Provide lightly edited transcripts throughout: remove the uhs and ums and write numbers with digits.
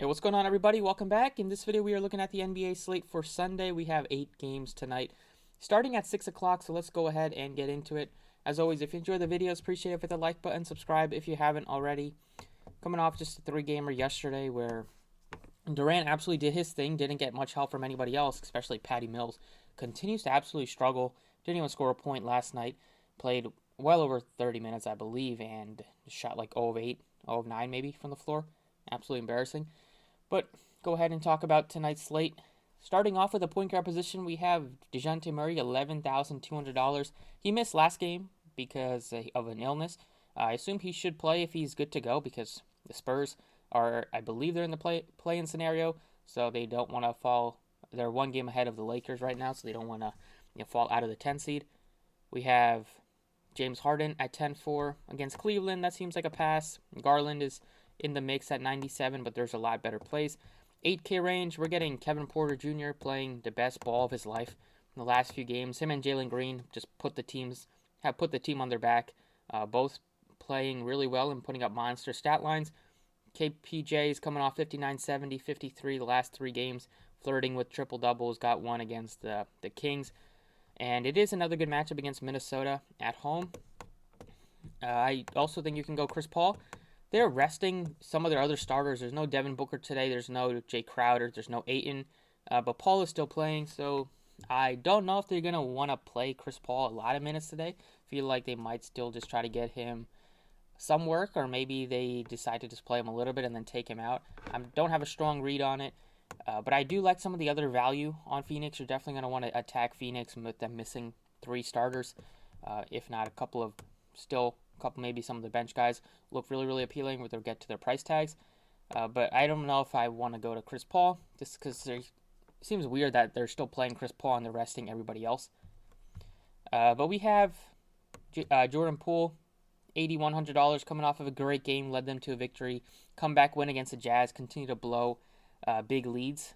Hey, what's going on, everybody? Welcome back. In this video, we are looking at the NBA slate for Sunday. We have 8 games tonight, starting at 6 o'clock, so let's go ahead and get into it. As always, if you enjoy the videos, appreciate it with the like button, subscribe if you haven't already. Coming off just a 3-gamer yesterday where Durant absolutely did his thing, didn't get much help from anybody else, especially Patty Mills. Continues to absolutely struggle, didn't even score a point last night, played well over 30 minutes, I believe, and shot like 0 of 8, 0 of 9 maybe from the floor. Absolutely embarrassing. But go ahead and talk about tonight's slate. Starting off with the point guard position, we have DeJounte Murray, $11,200. He missed last game because of an illness. I assume he should play if he's good to go because the Spurs are, I believe, they're in the play-in scenario, so they don't want to fall. They're 1 game ahead of the Lakers right now, so they don't want to fall out of the 10 seed. We have James Harden at 10-4 against Cleveland. That seems like a pass. Garland is in the mix at 97, but there's a lot better plays. 8K range, we're getting Kevin Porter Jr. playing the best ball of his life in the last few games. Him and Jalen Green just have put the team on their back, both playing really well and putting up monster stat lines. KPJ is coming off 59, 70, 53 the last 3 games, flirting with triple doubles, got 1 against the Kings. And it is another good matchup against Minnesota at home. I also think you can go Chris Paul. They're resting some of their other starters. There's no Devin Booker today. There's no Jay Crowder. There's no Ayton. But Paul is still playing, so I don't know if they're going to want to play Chris Paul a lot of minutes today. Feel like they might still just try to get him some work, or maybe they decide to just play him a little bit and then take him out. I don't have a strong read on it, but I do like some of the other value on Phoenix. You're definitely going to want to attack Phoenix with them missing 3 starters, if not a couple maybe some of the bench guys look really, really appealing with their get to their price tags. But I don't know if I want to go to Chris Paul just because it seems weird that they're still playing Chris Paul and they're resting everybody else. But we have Jordan Poole, $8,100 coming off of a great game, led them to a victory. Comeback win against the Jazz, continue to blow big leads.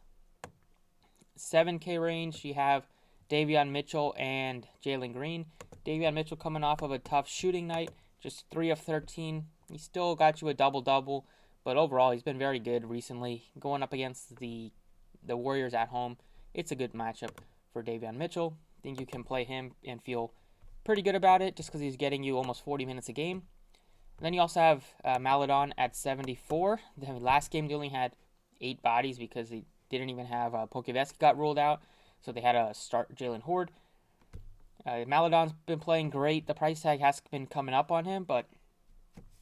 7K range, you have Davion Mitchell and Jalen Green. Davion Mitchell coming off of a tough shooting night, just 3 of 13. He still got you a double-double, but overall he's been very good recently. Going up against the Warriors at home, it's a good matchup for Davion Mitchell. I think you can play him and feel pretty good about it just because he's getting you almost 40 minutes a game. And then you also have Maledon at 74. The last game they only had 8 bodies because they didn't even have Pokuševski got ruled out, so they had to start Jalen Horde. Maledon's been playing great. The price tag has been coming up on him, but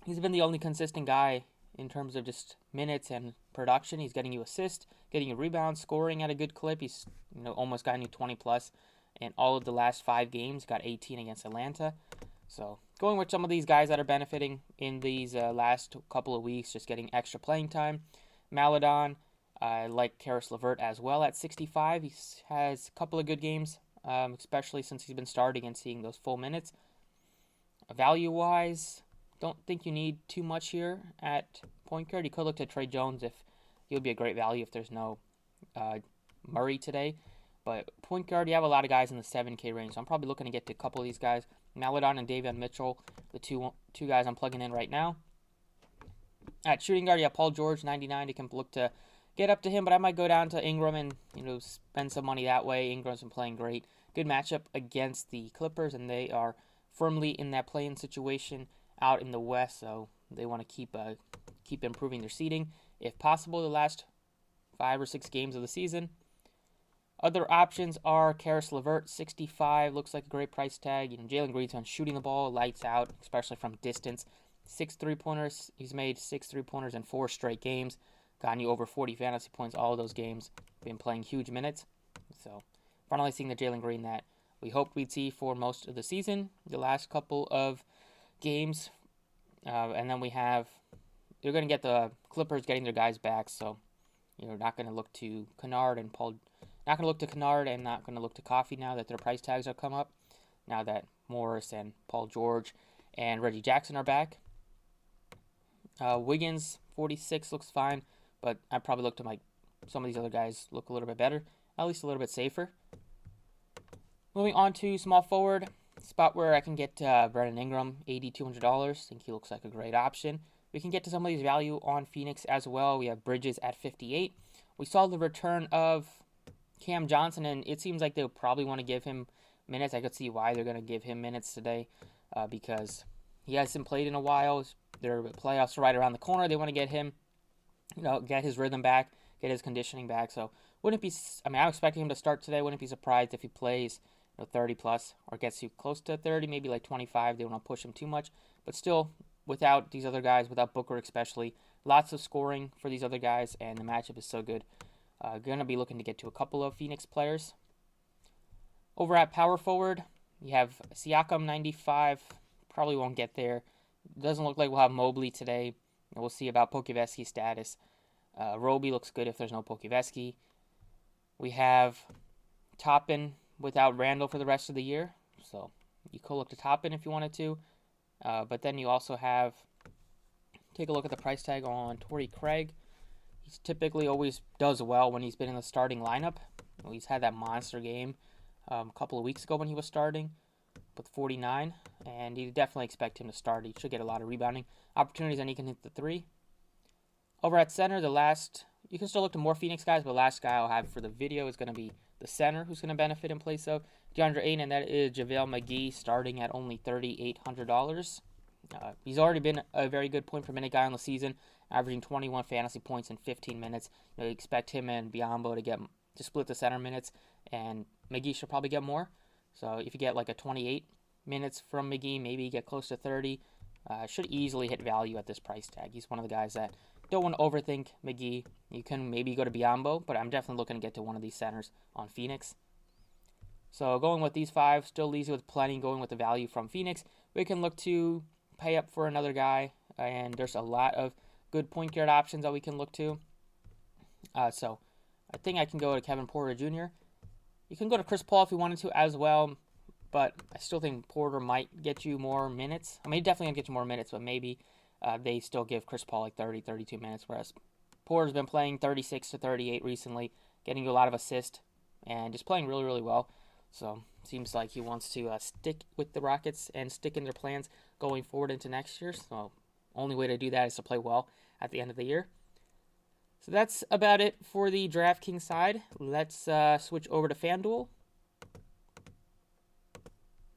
he's been the only consistent guy in terms of just minutes and production. He's getting you assists, getting you rebounds, scoring at a good clip. He's almost gotten you 20 plus in all of the last 5 games. Got 18 against Atlanta. So going with some of these guys that are benefiting in these last couple of weeks, just getting extra playing time. Maledon, I like Caris LeVert as well at 65. He has a couple of good games, especially since he's been starting and seeing those full minutes. Value-wise, don't think you need too much here at point guard. You could look to Trey Jones if he would be a great value if there's no Murray today. But point guard, you have a lot of guys in the 7K range, so I'm probably looking to get to a couple of these guys. Maledon and Davion Mitchell, the two guys I'm plugging in right now. At shooting guard, you have Paul George, 99. You can look to get up to him, but I might go down to Ingram and spend some money that way. Ingram's been playing great. Good matchup against the Clippers, and they are firmly in that play-in situation out in the West, so they want to keep improving their seeding if possible the last 5 or 6 games of the season. Other options are Caris LeVert, 65, looks like a great price tag. Jalen Green's been shooting the ball, lights out, especially from distance. 6 3-pointers. He's made 6 3-pointers in 4 straight games. Gotten you over 40 fantasy points all of those games. Been playing huge minutes. So finally seeing the Jalen Green that we hoped we'd see for most of the season. The last couple of games. And then you're going to get the Clippers getting their guys back. So you're not going to look to Kennard and not going to look to Kennard and not going to look to Coffee now that their price tags have come up. Now that Morris and Paul George and Reggie Jackson are back. Wiggins, 46 looks fine, but I'd probably look to some of these other guys look a little bit better, at least a little bit safer. Moving on to small forward, spot where I can get Brandon Ingram, $8,200. I think he looks like a great option. We can get to some of these value on Phoenix as well. We have Bridges at 58. We saw the return of Cam Johnson, and it seems like they'll probably want to give him minutes. I could see why they're going to give him minutes today because he hasn't played in a while. Their playoffs are right around the corner. They want to get him, get his rhythm back, get his conditioning back. So wouldn't be, I'm expecting him to start today. Wouldn't be surprised if he plays 30 plus or gets you close to 30, maybe like 25. They don't want to push him too much. But still, without these other guys, without Booker especially, lots of scoring for these other guys, and the matchup is so good. Going to be looking to get to a couple of Phoenix players. Over at power forward, you have Siakam 95. Probably won't get there. Doesn't look like we'll have Mobley today. We'll see about Pokuevski's status. Roby looks good if there's no Pokuevski. We have Toppin without Randall for the rest of the year. So you could look to Toppin if you wanted to. But then you also have, take a look at the price tag on Torrey Craig. He's typically always does well when he's been in the starting lineup. He's had that monster game a couple of weeks ago when he was starting with 49, and you definitely expect him to start. He should get a lot of rebounding opportunities, and he can hit the three. Over at center, you can still look to more Phoenix guys, but the last guy I'll have for the video is going to be the center who's going to benefit in place of DeAndre Ayton, and that is JaVale McGee, starting at only $3,800. He's already been a very good point per minute guy on the season, averaging 21 fantasy points in 15 minutes. You expect him and Biyombo to split the center minutes, and McGee should probably get more. So if you get like a 28 minutes from McGee, maybe you get close to 30. Should easily hit value at this price tag. He's one of the guys that don't want to overthink McGee. You can maybe go to Biyombo, but I'm definitely looking to get to one of these centers on Phoenix. So going with these five still leaves you with plenty going with the value from Phoenix. We can look to pay up for another guy, and there's a lot of good point guard options that we can look to. So I think I can go to Kevin Porter Jr. You can go to Chris Paul if you wanted to as well, but I still think Porter might get you more minutes. I mean, definitely going to get you more minutes, but maybe they still give Chris Paul like 30, 32 minutes, whereas Porter's been playing 36 to 38 recently, getting you a lot of assists, and just playing really, really well. So seems like he wants to stick with the Rockets and stick in their plans going forward into next year. So only way to do that is to play well at the end of the year. So that's about it for the DraftKings side. Let's switch over to FanDuel.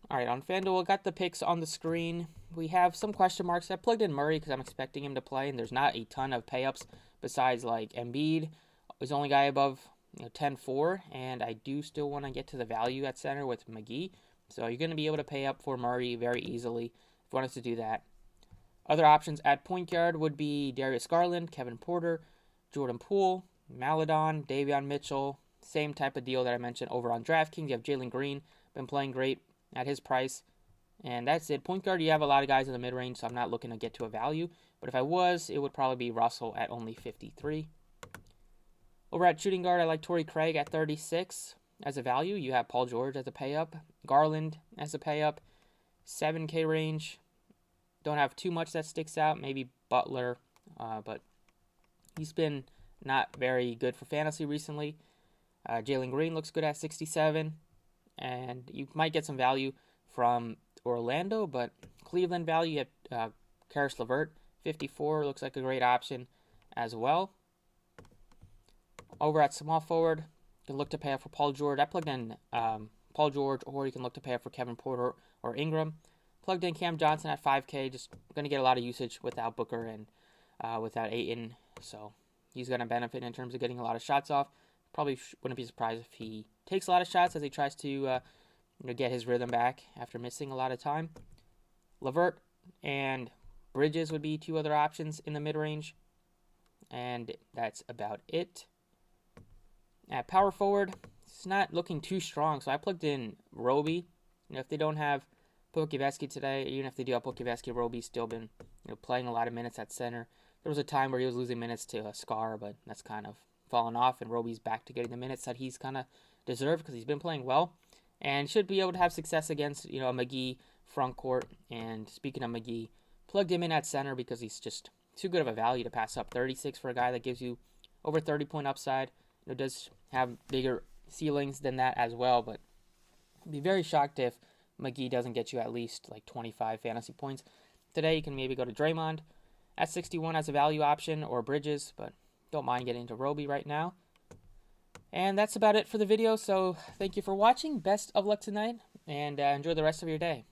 All right, on FanDuel, got the picks on the screen. We have some question marks. I plugged in Murray because I'm expecting him to play, and there's not a ton of pay-ups besides like Embiid. He's the only guy above 10-4, and I do still want to get to the value at center with McGee. So you're going to be able to pay up for Murray very easily if you want us to do that. Other options at point guard would be Darius Garland, Kevin Porter, Jordan Poole, Maladon, Davion Mitchell. Same type of deal that I mentioned over on DraftKings. You have Jalen Green, been playing great at his price. And that's it. Point guard, you have a lot of guys in the mid-range, so I'm not looking to get to a value. But if I was, it would probably be Russell at only 53. Over at shooting guard, I like Torrey Craig at 36 as a value. You have Paul George as a pay-up, Garland as a pay-up, 7K range. Don't have too much that sticks out. Maybe Butler, but he's been not very good for fantasy recently. Jalen Green looks good at 67, and you might get some value from Orlando, but Cleveland value at Karis LeVert, 54, looks like a great option as well. Over at small forward, you can look to pay up for Paul George. I plugged in Paul George, or you can look to pay up for Kevin Porter or Ingram. Plugged in Cam Johnson at 5K, just going to get a lot of usage without Booker and without Ayton, so he's going to benefit in terms of getting a lot of shots off. Probably wouldn't be surprised if he takes a lot of shots as he tries to get his rhythm back after missing a lot of time. LeVert and Bridges would be two other options in the mid-range, and that's about it. At power forward, it's not looking too strong, so I plugged in Roby. If they don't have Pokuevski today, even if they do have Pokuevski, Roby's still been playing a lot of minutes at center. There was a time where he was losing minutes to Scar, but that's kind of fallen off, and Roby's back to getting the minutes that he's kind of deserved because he's been playing well and should be able to have success against a McGee front court. And speaking of McGee, plugged him in at center because he's just too good of a value to pass up. 36 for a guy that gives you over 30-point upside. It does have bigger ceilings than that as well, but I'd be very shocked if McGee doesn't get you at least like 25 fantasy points. Today you can maybe go to Draymond at 61 as a value option, or Bridges, but don't mind getting into Roby right now. And that's about it for the video, so thank you for watching. Best of luck tonight, and enjoy the rest of your day.